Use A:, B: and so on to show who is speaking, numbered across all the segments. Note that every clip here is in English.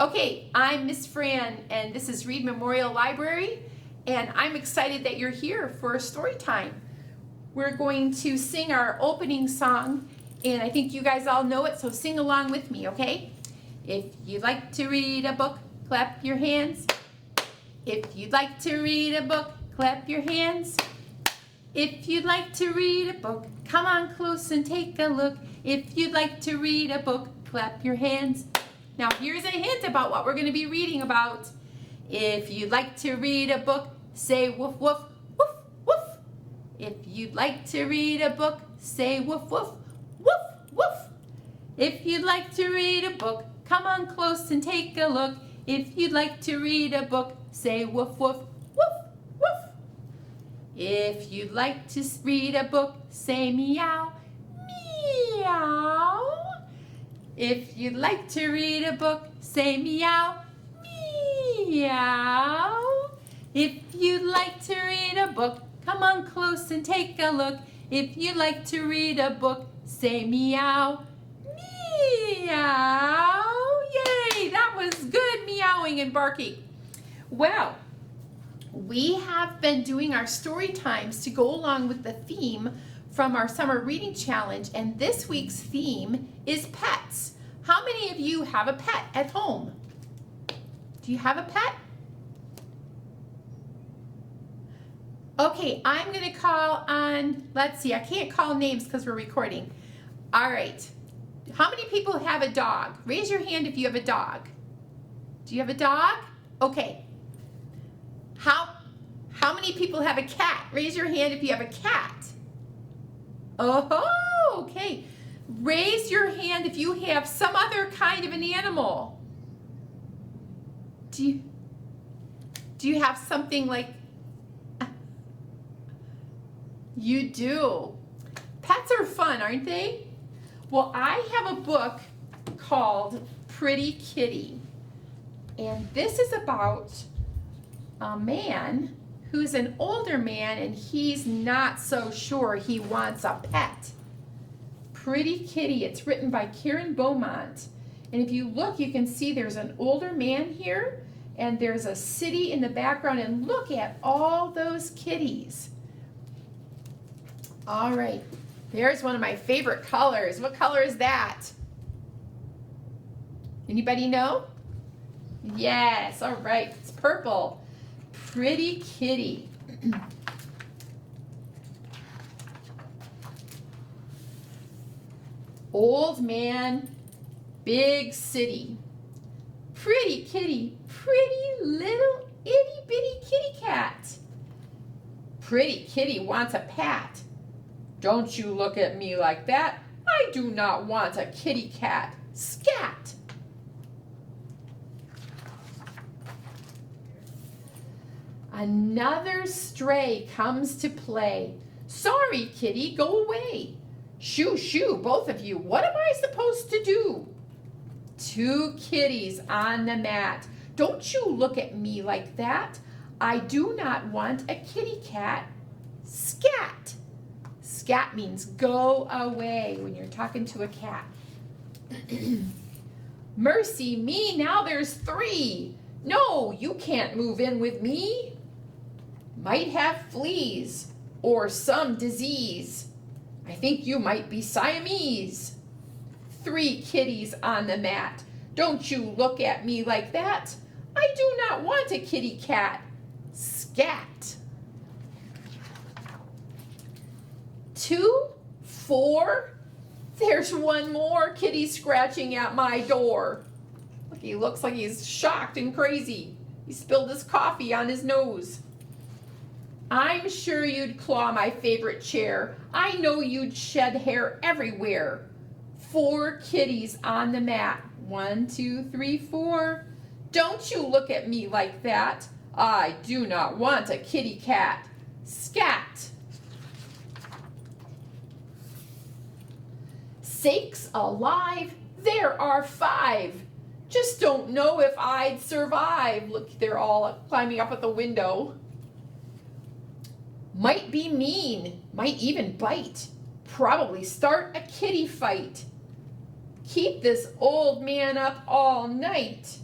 A: Okay, I'm Miss Fran, and this is Reed Memorial Library, and I'm excited that you're here for story time. We're going to sing our opening song, and I think you guys all know it, so sing along with me, okay? If you'd like to read a book, clap your hands. If you'd like to read a book, clap your hands. If you'd like to read a book, come on close and take a look. If you'd like to read a book, clap your hands. Now here's a hint about what we're going to be reading about. If you'd like to read a book, say woof woof, woof woof. If you'd like to read a book, say woof woof, woof woof. If you'd like to read a book, come on close and take a look. If you'd like to read a book, say woof woof, woof woof. If you'd like to read a book, say meow, meow. If you'd like to read a book, say meow, meow. If you'd like to read a book, come on close and take a look. If you'd like to read a book, say meow, meow. Yay, that was good meowing and barking. Well, we have been doing our story times to go along with the theme from our summer reading challenge, and this week's theme is pets. How many of you have a pet at home? Do you have a pet? Okay, I'm going to call on, let's see, I can't call names because we're recording. All right, how many people have a dog? Raise your hand if you have a dog. Do you have a dog? Okay. How many people have a cat? Raise your hand if you have a cat. Oh, okay. Raise your hand if you have some other kind of an animal. Do you have something like, you do. Pets are fun, aren't they? Well, I have a book called Pretty Kitty. And this is about a man who's an older man, and he's not so sure he wants a pet. Pretty Kitty. It's written by Karen Beaumont. And if you look, you can see there's an older man here, and there's a city in the background, and look at all those kitties. All right, there's one of my favorite colors. What color is that? Anybody know? Yes, all right, it's purple. Pretty Kitty. Old man, big city. Pretty kitty, pretty little itty bitty kitty cat. Pretty kitty wants a pat. Don't you look at me like that. I do not want a kitty cat. Scat. Another stray comes to play. Sorry, kitty, go away. Shoo, shoo, both of you. What am I supposed to do? Two kitties on the mat. Don't you look at me like that. I do not want a kitty cat. Scat. Scat means go away when you're talking to a cat. Mercy me, now there's three. No, you can't move in with me. Might have fleas or some disease. I think you might be Siamese. Three kitties on the mat. Don't you look at me like that. I do not want a kitty cat. Scat. 2, 4. There's one more kitty scratching at my door. Look, he looks like he's shocked and crazy. He spilled his coffee on his nose. I'm sure you'd claw my favorite chair. I know you'd shed hair everywhere. 4 kitties on the mat. 1, 2, 3, 4. Don't you look at me like that. I do not want a kitty cat. Scat. Sakes alive, there are 5. Just don't know if I'd survive. Look, they're all climbing up at the window. Might be mean, might even bite. Probably start a kitty fight. Keep this old man up all night.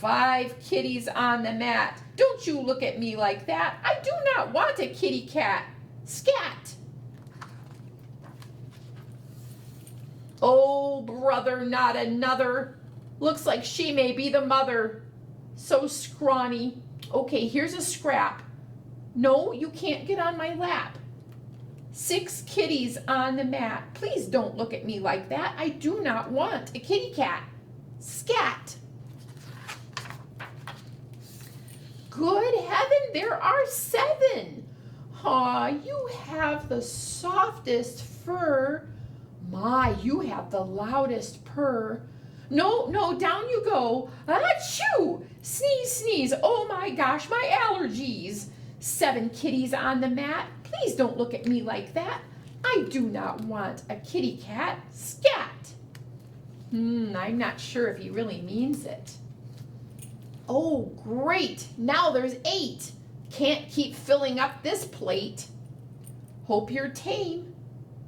A: 5 kitties on the mat. Don't you look at me like that. I do not want a kitty cat. Scat. Oh, brother, not another. Looks like she may be the mother. So scrawny. Okay, here's a scrap. No, you can't get on my lap. 6 kitties on the mat. Please don't look at me like that. I do not want a kitty cat. Scat. Good heaven, there are 7. Aw, you have the softest fur. My, you have the loudest purr. No, no, down you go. Achoo! Sneeze, sneeze. Oh my gosh, my allergies. 7 kitties on the mat. Please don't look at me like that. I do not want a kitty cat. Scat. I'm not sure if he really means it. Oh, great. Now there's 8. Can't keep filling up this plate. Hope you're tame.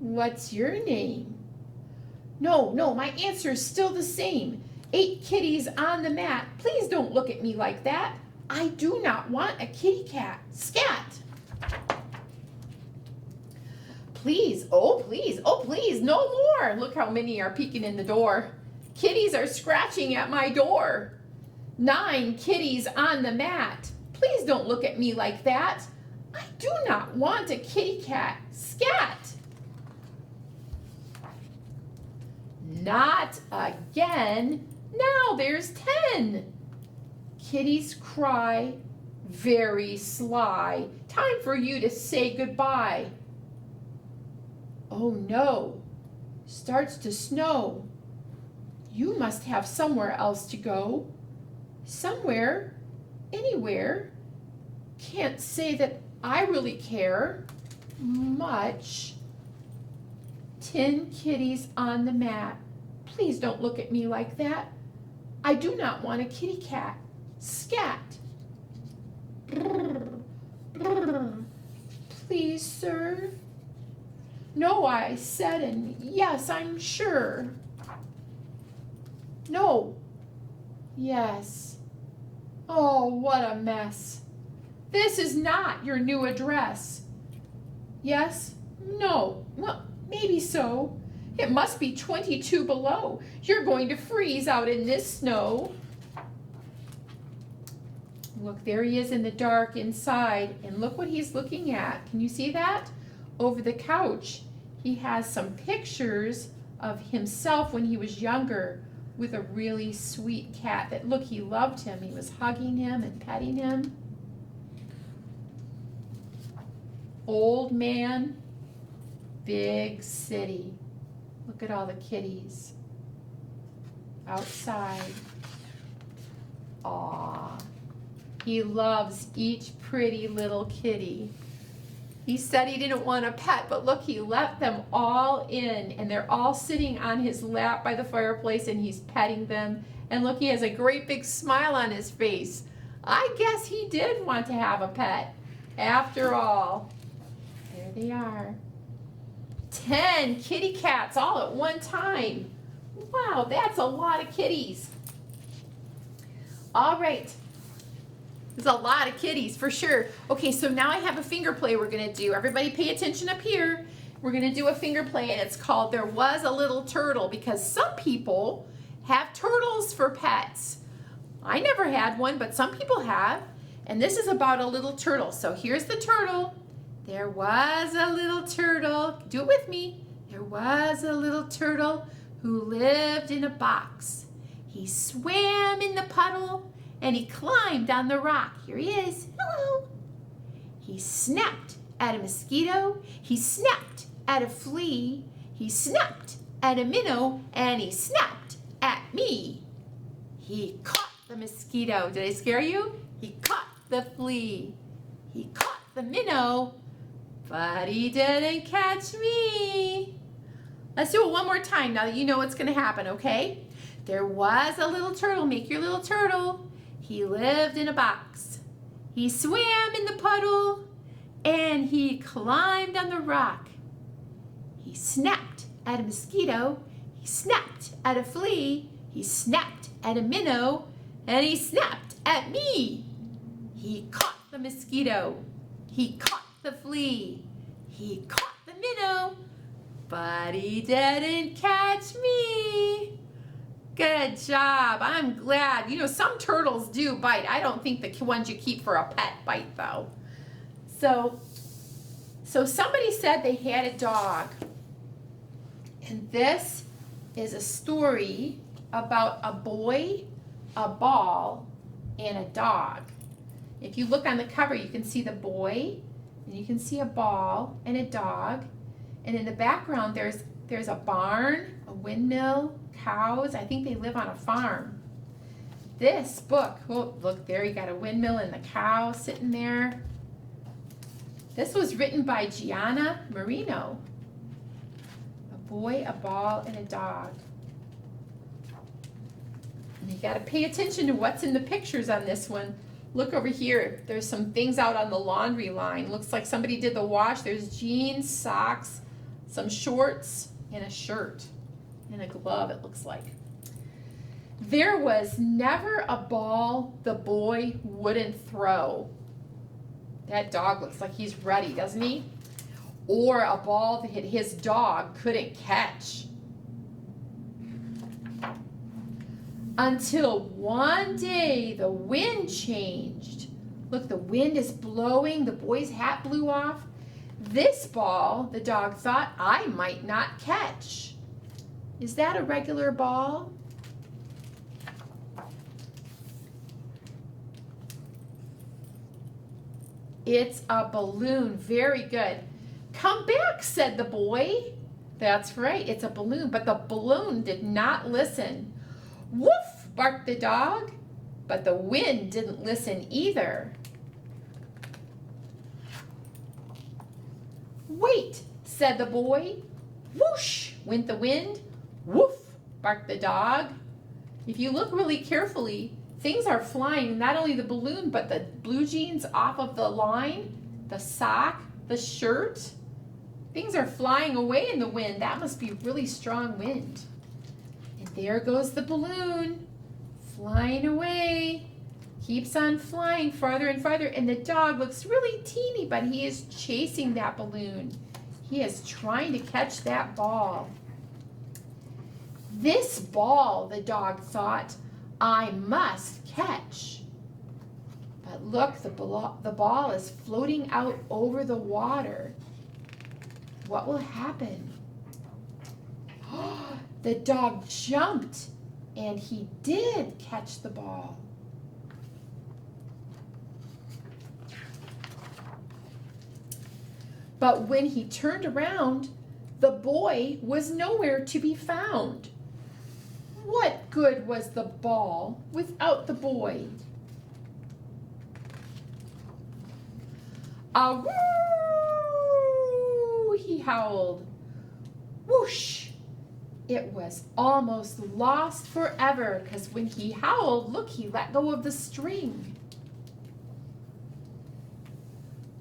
A: What's your name? No, my answer is still the same. 8 kitties on the mat. Please don't look at me like that. I do not want a kitty cat. Scat. Please, oh please, no more. Look how many are peeking in the door. Kitties are scratching at my door. 9 kitties on the mat. Please don't look at me like that. I do not want a kitty cat. Scat. Not again. Now there's 10. Kitties cry, very sly. Time for you to say goodbye. Oh no, starts to snow. You must have somewhere else to go. Somewhere, anywhere. Can't say that I really care much. 10 kitties on the mat. Please don't look at me like that. I do not want a kitty cat. Scat. Brr, brr. Please, sir. No, I said, and yes, I'm sure. No. Yes. Oh, what a mess. This is not your new address. Yes? No. Well, maybe so. It must be 22 below. You're going to freeze out in this snow. Look, there he is in the dark inside, and look what he's looking at. Can you see that? Over the couch, he has some pictures of himself when he was younger with a really sweet cat that, look, he loved him. He was hugging him and petting him. Old man, big city. Look at all the kitties outside. Aw, he loves each pretty little kitty. He said he didn't want a pet, but look, he let them all in, and they're all sitting on his lap by the fireplace, and he's petting them. And look, he has a great big smile on his face. I guess he did want to have a pet. After all, there they are. 10 kitty cats all at one time. Wow, that's a lot of kitties. All right. There's a lot of kitties for sure. Okay, so now I have a finger play we're gonna do. Everybody pay attention up here. We're gonna do a finger play, and it's called There Was a Little Turtle, because some people have turtles for pets. I never had one, but some people have. And this is about a little turtle. So here's the turtle. There was a little turtle. Do it with me. There was a little turtle who lived in a box. He swam in the puddle, and he climbed on the rock. Here he is. Hello. He snapped at a mosquito. He snapped at a flea. He snapped at a minnow, and he snapped at me. He caught the mosquito. Did I scare you? He caught the flea. He caught the minnow, but he didn't catch me. Let's do it one more time now that you know what's going to happen, okay? There was a little turtle. Make your little turtle. He lived in a box. He swam in the puddle, and he climbed on the rock. He snapped at a mosquito. He snapped at a flea. He snapped at a minnow, and he snapped at me. He caught the mosquito. He caught the flea. He caught the minnow, but he didn't catch me. Good job. I'm glad. You know, some turtles do bite. I don't think the ones you keep for a pet bite, though. So somebody said they had a dog. And this is a story about a boy, a ball, and a dog. If you look on the cover, you can see the boy, and you can see a ball and a dog. And in the background, there's a barn, a windmill, cows. I think they live on a farm. This book, oh, look there, you got a windmill and the cow sitting there. This was written by Gianna Marino. A boy, a ball, and a dog. And you got to pay attention to what's in the pictures on this one. Look over here. There's some things out on the laundry line. Looks like somebody did the wash. There's jeans, socks, some shorts, and a shirt. And a glove, it looks like. There was never a ball the boy wouldn't throw. That dog looks like he's ready, doesn't he? Or a ball that his dog couldn't catch. Until one day the wind changed. Look, the wind is blowing. The boy's hat blew off. This ball, the dog thought, I might not catch. Is that a regular ball? It's a balloon. Very good. Come back, said the boy. That's right, it's a balloon. But the balloon did not listen. Woof, barked the dog. But the wind didn't listen either. Wait, said the boy. Whoosh, went the wind. Woof, barked the dog. If you look really carefully, things are flying, not only the balloon, but the blue jeans off of the line, the sock, the shirt. Things are flying away in the wind. That must be really strong wind. And there goes the balloon, flying away. Keeps on flying farther and farther, and the dog looks really teeny, but he is chasing that balloon. He is trying to catch that ball. This ball, the dog thought, I must catch. But look, the ball is floating out over the water. What will happen? The dog jumped, and he did catch the ball. But when he turned around, the boy was nowhere to be found. What good was the ball without the boy? "Awoo!" he howled. Whoosh! It was almost lost forever, because when he howled, look, he let go of the string.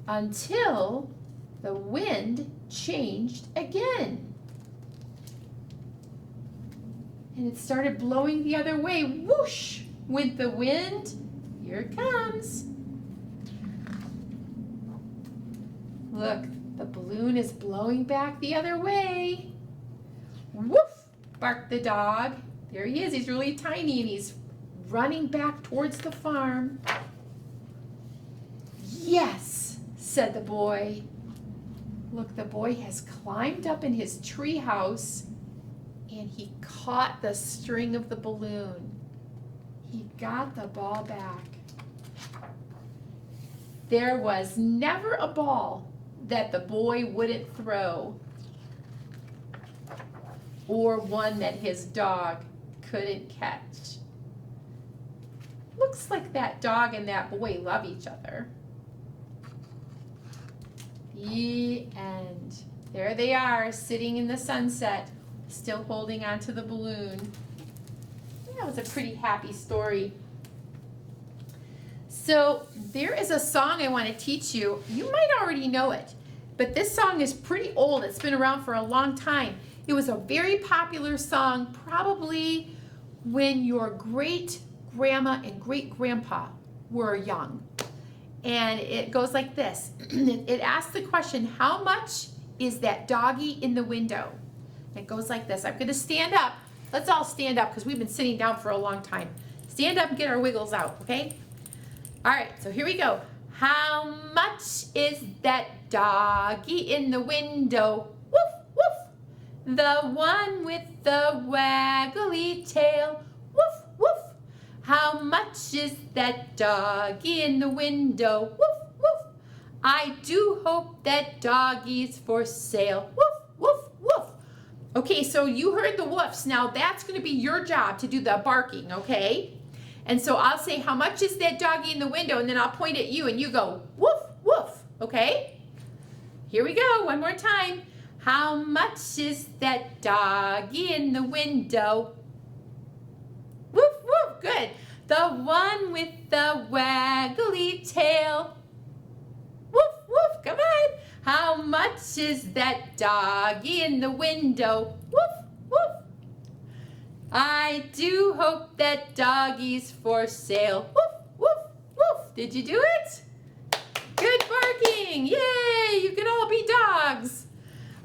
A: Until the wind changed again. And it started blowing the other way. Whoosh went the wind. Here it comes. Look, the balloon is blowing back the other way. Woof, barked the dog. There he is. He's really tiny and he's running back towards the farm. Yes, said the boy. Look, the boy has climbed up in his tree house and he caught the string of the balloon. He got the ball back. There was never a ball that the boy wouldn't throw, or one that his dog couldn't catch. Looks like that dog and that boy love each other. The end. There they are, sitting in the sunset, still holding onto the balloon. That was a pretty happy story. So there is a song I want to teach you. You might already know it, but this song is pretty old. It's been around for a long time. It was a very popular song, probably when your great grandma and great grandpa were young. And it goes like this. It asks the question, how much is that doggy in the window? It goes like this. I'm going to stand up. Let's all stand up because we've been sitting down for a long time. Stand up and get our wiggles out, okay? All right, so here we go. How much is that doggy in the window? Woof, woof. The one with the waggly tail. Woof, woof. How much is that doggy in the window? Woof, woof. I do hope that doggy's for sale. Woof, woof, woof. Okay, so you heard the woofs. Now that's going to be your job to do the barking, okay? And so I'll say, how much is that doggy in the window? And then I'll point at you and you go, woof, woof, okay? Here we go, one more time. How much is that doggy in the window? Woof, woof, good. The one with the waggly tail. Woof, woof, come on. How much is that doggy in the window? Woof, woof. I do hope that doggy's for sale. Woof, woof, woof. Did you do it? Good barking. Yay, you can all be dogs.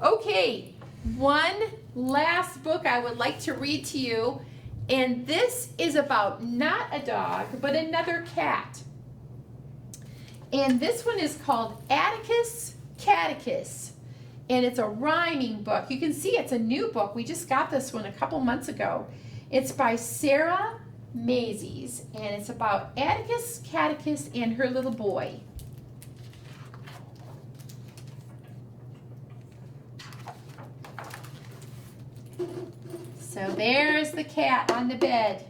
A: Okay, one last book I would like to read to you. And this is about not a dog, but another cat. And this one is called Atticus Catechus. And it's a rhyming book. You can see it's a new book. We just got this one a couple months ago. It's by Sarah Mazies. And it's about Atticus Catechus and her little boy. So there's the cat on the bed.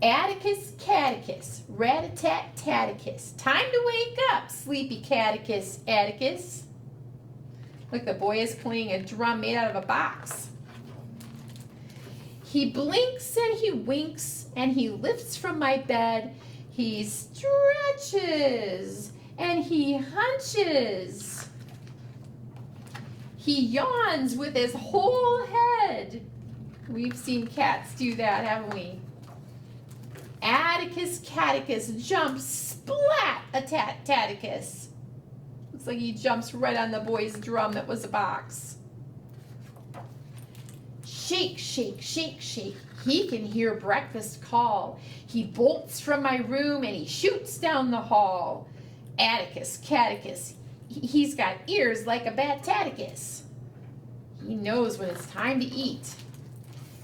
A: Atticus Catechus, rat-a-tat-tatticus. Time to wake up, sleepy Catechus, Atticus. Look, the boy is playing a drum made out of a box. He blinks and he winks and he lifts from my bed. He stretches and he hunches. He yawns with his whole head. We've seen cats do that, haven't we? Atticus Catechus jumps splat a Tatticus. Looks like he jumps right on the boy's drum that was a box. Shake, shake, shake, shake. He can hear breakfast call. He bolts from my room and he shoots down the hall. Atticus Catechus, he's got ears like a bat-tatticus. He knows when it's time to eat.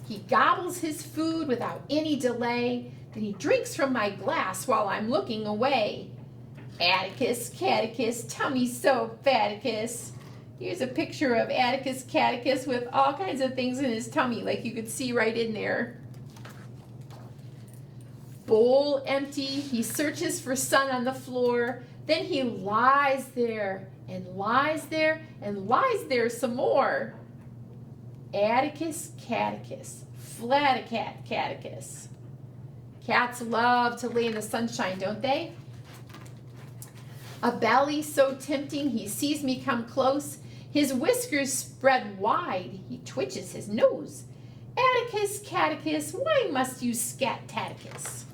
A: He gobbles his food without any delay. Then he drinks from my glass while I'm looking away. Atticus Catechus, tummy so faticus. Here's a picture of Atticus Catechus with all kinds of things in his tummy, like you could see right in there. Bowl empty, he searches for sun on the floor. Then he lies there and lies there and lies there some more. Atticus Catechus, flaticat Catechus. Cats love to lay in the sunshine, don't they? A belly so tempting, he sees me come close. His whiskers spread wide, he twitches his nose. Atticus Catechus, why must you scat Tatticus?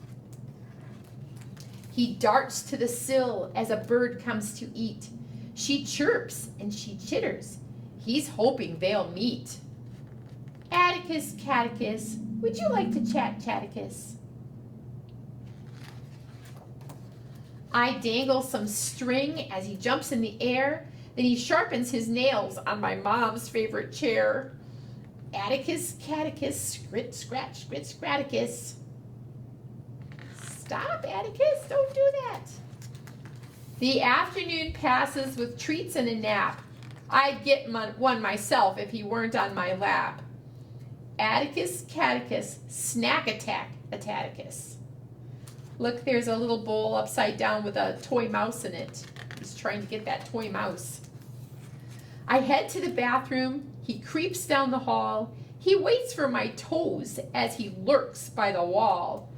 A: He darts to the sill as a bird comes to eat. She chirps and she chitters. He's hoping they'll meet. Atticus Catechus, would you like to chat, Atticus? I dangle some string as he jumps in the air. Then he sharpens his nails on my mom's favorite chair. Atticus Catechus, scrit, scratch, scrit, scraticus. Stop, Atticus, don't do that. The afternoon passes with treats and a nap. I'd get one myself if he weren't on my lap. Atticus Catechus, snack attack Atticus. Look, there's a little bowl upside down with a toy mouse in it. He's trying to get that toy mouse. I head to the bathroom. He creeps down the hall. He waits for my toes as he lurks by the wall.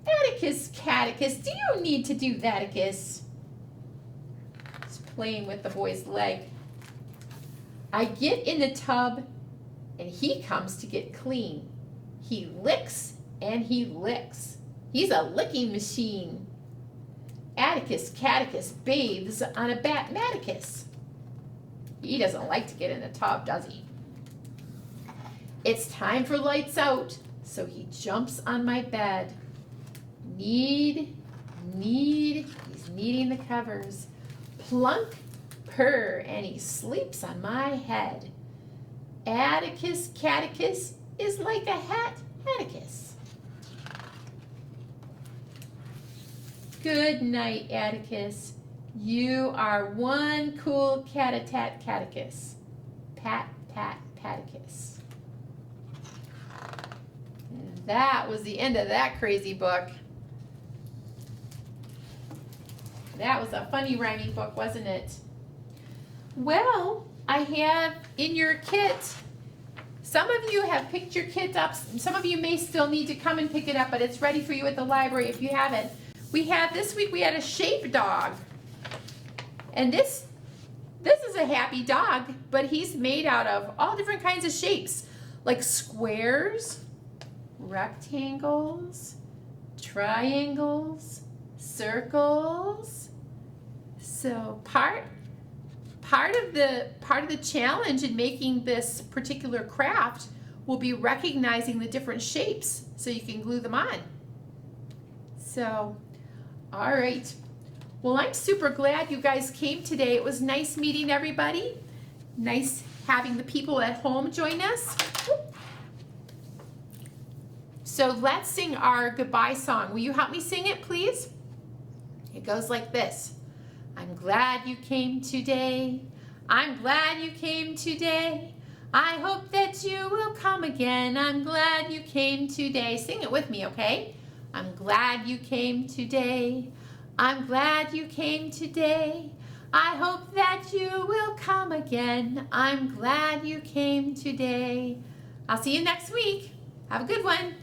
A: Atticus Catechus, do you need to do thaticus? He's playing with the boy's leg. I get in the tub and he comes to get clean. He licks and he licks. He's a licking machine. Atticus Catechus bathes on a Batmaticus. He doesn't like to get in the tub, does he? It's time for lights out, so he jumps on my bed. He's kneading the covers. Plunk, purr, and he sleeps on my head. Atticus Catechus is like a Atticus. Good night, Atticus. You are one cool Catechus. Patticus. And that was the end of that crazy book. That was a funny rhyming book, wasn't it? Well, I have in your kit, some of you have picked your kit up. Some of you may still need to come and pick it up, but it's ready for you at the library if you haven't. This week we had a shape dog. And this is a happy dog, but he's made out of all different kinds of shapes, like squares, rectangles, triangles, circles. So part of the challenge in making this particular craft will be recognizing the different shapes so you can glue them on. So, all right. Well, I'm super glad you guys came today. It was nice meeting everybody. Nice having the people at home join us. So let's sing our goodbye song. Will you help me sing it, please? It goes like this. I'm glad you came today. I'm glad you came today. I hope that you will come again. I'm glad you came today. Sing it with me, okay? I'm glad you came today. I'm glad you came today. I hope that you will come again. I'm glad you came today. I'll see you next week. Have a good one.